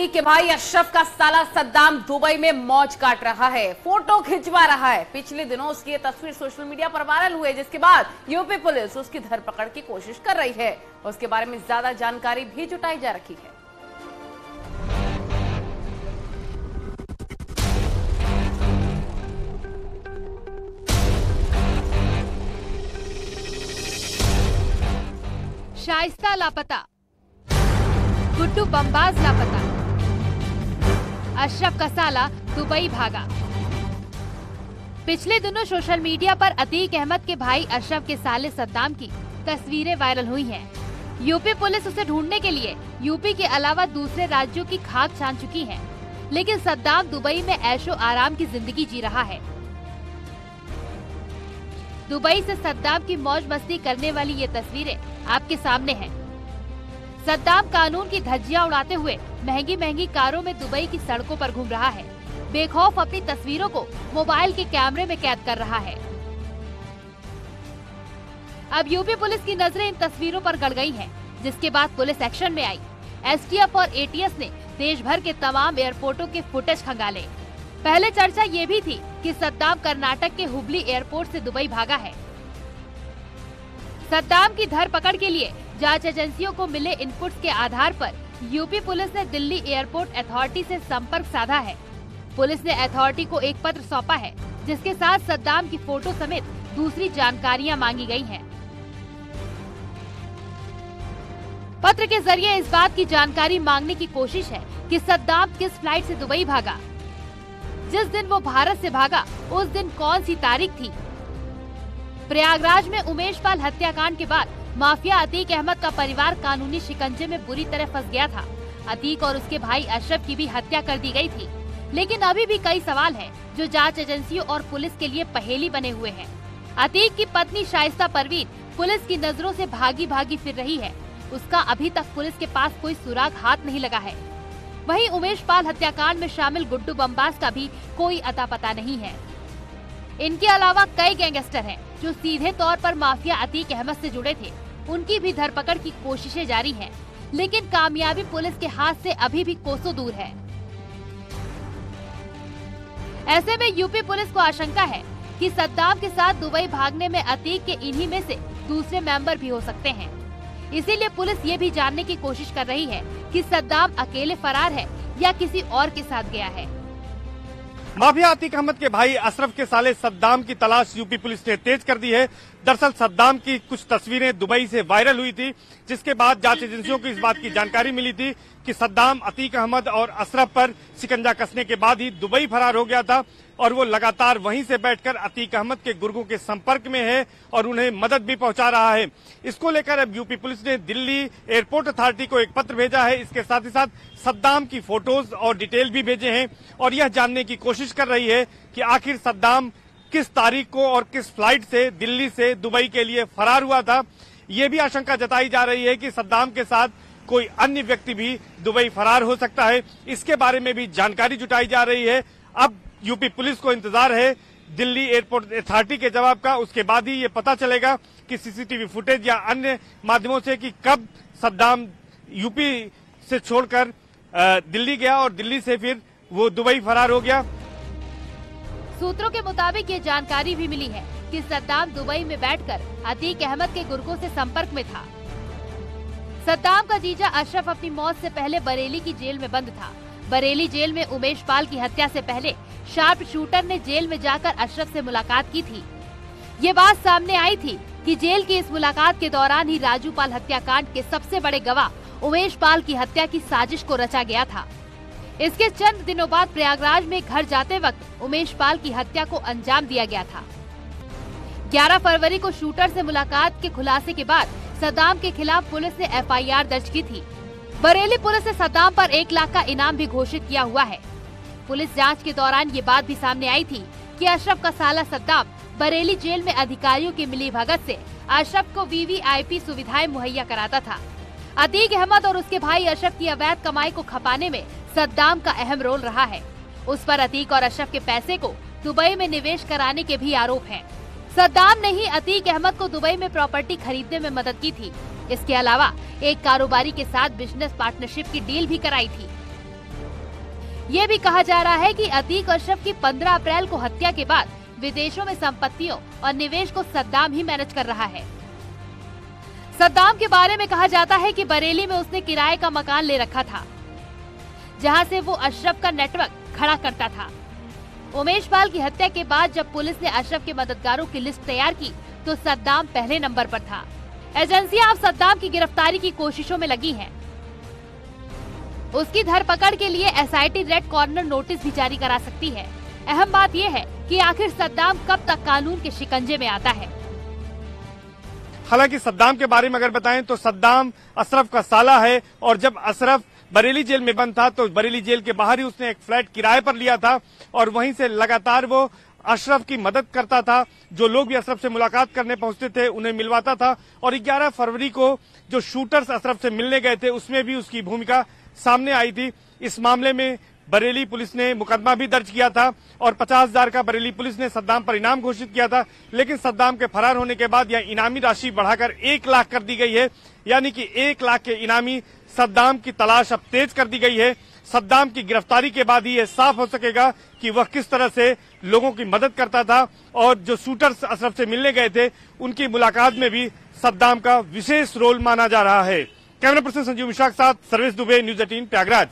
के भाई अशरफ का साला सद्दाम दुबई में मौज काट रहा है, फोटो खिंचवा रहा है। पिछले दिनों उसकी ये तस्वीर सोशल मीडिया पर वायरल हुई, जिसके बाद यूपी पुलिस उसकी धरपकड़ की कोशिश कर रही है। उसके बारे में ज्यादा जानकारी भी जुटाई जा रही है। शाइस्ता लापता, गुड्डू बमबाज लापता, अशरफ का साला दुबई भागा। पिछले दिनों सोशल मीडिया पर अतीक अहमद के भाई अशरफ के साले सद्दाम की तस्वीरें वायरल हुई हैं। यूपी पुलिस उसे ढूंढने के लिए यूपी के अलावा दूसरे राज्यों की खाक छान चुकी है, लेकिन सद्दाम दुबई में ऐशो आराम की जिंदगी जी रहा है। दुबई से सद्दाम की मौज मस्ती करने वाली ये तस्वीरें आपके सामने हैं। सद्दाम कानून की धज्जियां उड़ाते हुए महंगी महंगी कारों में दुबई की सड़कों पर घूम रहा है। बेखौफ अपनी तस्वीरों को मोबाइल के कैमरे में कैद कर रहा है। अब यूपी पुलिस की नजरें इन तस्वीरों पर गड़ गई हैं, जिसके बाद पुलिस एक्शन में आई। एसटीएफ और एटीएस ने देश भर के तमाम एयरपोर्टों के फुटेज खंगाले। पहले चर्चा ये भी थी कि सद्दाम कर्नाटक के हुबली एयरपोर्ट से दुबई भागा है। सद्दाम की धरपकड़ के लिए जांच एजेंसियों को मिले इनपुट्स के आधार पर यूपी पुलिस ने दिल्ली एयरपोर्ट अथॉरिटी से संपर्क साधा है। पुलिस ने अथॉरिटी को एक पत्र सौंपा है, जिसके साथ सद्दाम की फोटो समेत दूसरी जानकारियां मांगी गई हैं। पत्र के जरिए इस बात की जानकारी मांगने की कोशिश है कि सद्दाम किस फ्लाइट से दुबई भागा, जिस दिन वो भारत से भागा उस दिन कौन सी तारीख थी। प्रयागराज में उमेश पाल हत्याकांड के बाद माफिया अतीक अहमद का परिवार कानूनी शिकंजे में बुरी तरह फंस गया था। अतीक और उसके भाई अशरफ की भी हत्या कर दी गई थी, लेकिन अभी भी कई सवाल हैं जो जांच एजेंसियों और पुलिस के लिए पहेली बने हुए हैं। अतीक की पत्नी शाइस्ता परवीन पुलिस की नजरों से भागी भागी फिर रही है। उसका अभी तक पुलिस के पास कोई सुराग हाथ नहीं लगा है। वहीं उमेश पाल हत्याकांड में शामिल गुड्डू बमबाज का भी कोई अता पता नहीं है। इनके अलावा कई गैंगस्टर हैं जो सीधे तौर पर माफिया अतीक अहमद से जुड़े थे। उनकी भी धरपकड़ की कोशिशें जारी हैं, लेकिन कामयाबी पुलिस के हाथ से अभी भी कोसों दूर है। ऐसे में यूपी पुलिस को आशंका है कि सद्दाम के साथ दुबई भागने में अतीक के इन्हीं में से दूसरे मेंबर भी हो सकते हैं। इसीलिए पुलिस ये भी जानने की कोशिश कर रही है कि सद्दाम अकेले फरार है या किसी और के साथ गया है। माफिया अतीक अहमद के भाई अशरफ के साले सद्दाम की तलाश यूपी पुलिस ने तेज कर दी है। दरअसल सद्दाम की कुछ तस्वीरें दुबई से वायरल हुई थी, जिसके बाद जांच एजेंसियों को इस बात की जानकारी मिली थी कि सद्दाम अतीक अहमद और अशरफ पर शिकंजा कसने के बाद ही दुबई फरार हो गया था और वो लगातार वहीं से बैठकर अतीक अहमद के गुर्गों के संपर्क में है और उन्हें मदद भी पहुंचा रहा है। इसको लेकर अब यूपी पुलिस ने दिल्ली एयरपोर्ट अथॉरिटी को एक पत्र भेजा है। इसके साथ ही साथ सद्दाम की फोटोज और डिटेल भी भेजे हैं और यह जानने की कोशिश कर रही है कि आखिर सद्दाम किस तारीख को और किस फ्लाइट से दिल्ली से दुबई के लिए फरार हुआ था। ये भी आशंका जताई जा रही है कि सद्दाम के साथ कोई अन्य व्यक्ति भी दुबई फरार हो सकता है। इसके बारे में भी जानकारी जुटाई जा रही है। अब यूपी पुलिस को इंतजार है दिल्ली एयरपोर्ट अथॉरिटी के जवाब का। उसके बाद ही ये पता चलेगा कि सीसीटीवी फुटेज या अन्य माध्यमों से कि कब सद्दाम यूपी से छोड़कर दिल्ली गया और दिल्ली से फिर वो दुबई फरार हो गया। सूत्रों के मुताबिक ये जानकारी भी मिली है कि सद्दाम दुबई में बैठकर अतीक अहमद के गुर्गों से संपर्क में था। सद्दाम का जीजा अशरफ अपनी मौत से पहले बरेली की जेल में बंद था। बरेली जेल में उमेश पाल की हत्या से पहले शार्प शूटर ने जेल में जाकर अशरफ से मुलाकात की थी। ये बात सामने आई थी कि जेल की इस मुलाकात के दौरान ही राजू पाल हत्याकांड के सबसे बड़े गवाह उमेश पाल की हत्या की साजिश को रचा गया था। इसके चंद दिनों बाद प्रयागराज में घर जाते वक्त उमेश पाल की हत्या को अंजाम दिया गया था। 11 फरवरी को शूटर से मुलाकात के खुलासे के बाद सद्दाम के खिलाफ पुलिस ने एफआईआर दर्ज की थी। बरेली पुलिस ने सद्दाम पर 1 लाख का इनाम भी घोषित किया हुआ है। पुलिस जांच के दौरान ये बात भी सामने आई थी कि अशरफ का साला सद्दाम बरेली जेल में अधिकारियों की मिलीभगत से अशरफ को वीवीआईपी सुविधाएं मुहैया कराता था। अतीक अहमद और उसके भाई अशरफ की अवैध कमाई को खपाने में सद्दाम का अहम रोल रहा है। उस पर अतीक और अशरफ के पैसे को दुबई में निवेश कराने के भी आरोप हैं। सद्दाम ने ही अतीक अहमद को दुबई में प्रॉपर्टी खरीदने में मदद की थी। इसके अलावा एक कारोबारी के साथ बिजनेस पार्टनरशिप की डील भी कराई थी। ये भी कहा जा रहा है कि अतीक अशरफ की 15 अप्रैल को हत्या के बाद विदेशों में संपत्तियों और निवेश को सद्दाम ही मैनेज कर रहा है। सद्दाम के बारे में कहा जाता है कि बरेली में उसने किराए का मकान ले रखा था, जहां से वो अशरफ का नेटवर्क खड़ा करता था। उमेश पाल की हत्या के बाद जब पुलिस ने अशरफ के मददगारों की लिस्ट तैयार की तो सद्दाम पहले नंबर पर था। एजेंसियां अब सद्दाम की गिरफ्तारी की कोशिशों में लगी हैं। उसकी धरपकड़ के लिए एसआईटी रेड कॉर्नर नोटिस भी जारी करा सकती है। अहम बात यह है कि आखिर सद्दाम कब तक कानून के शिकंजे में आता है। हालांकि सद्दाम के बारे में अगर बताएं तो सद्दाम अशरफ का साला है और जब अशरफ बरेली जेल में बंद था तो बरेली जेल के बाहर ही उसने एक फ्लैट किराए पर लिया था और वहीं से लगातार वो अशरफ की मदद करता था। जो लोग भी अशरफ से मुलाकात करने पहुंचते थे उन्हें मिलवाता था और 11 फरवरी को जो शूटर्स अशरफ से मिलने गए थे उसमें भी उसकी भूमिका सामने आई थी। इस मामले में बरेली पुलिस ने मुकदमा भी दर्ज किया था और 50,000 का बरेली पुलिस ने सद्दाम पर इनाम घोषित किया था, लेकिन सद्दाम के फरार होने के बाद यह इनामी राशि बढ़ाकर 1 लाख कर दी गई है। यानी कि 1 लाख के इनामी सद्दाम की तलाश अब तेज कर दी गई है। सद्दाम की गिरफ्तारी के बाद ही यह साफ हो सकेगा कि वह किस तरह से लोगों की मदद करता था और जो शूटर्स अशरफ से मिलने गए थे उनकी मुलाकात में भी सद्दाम का विशेष रोल माना जा रहा है। कैमरा पर्सन संजीव मिश्रा के साथ सर्वेश दुबे, न्यूज़ 18 प्रयागराज।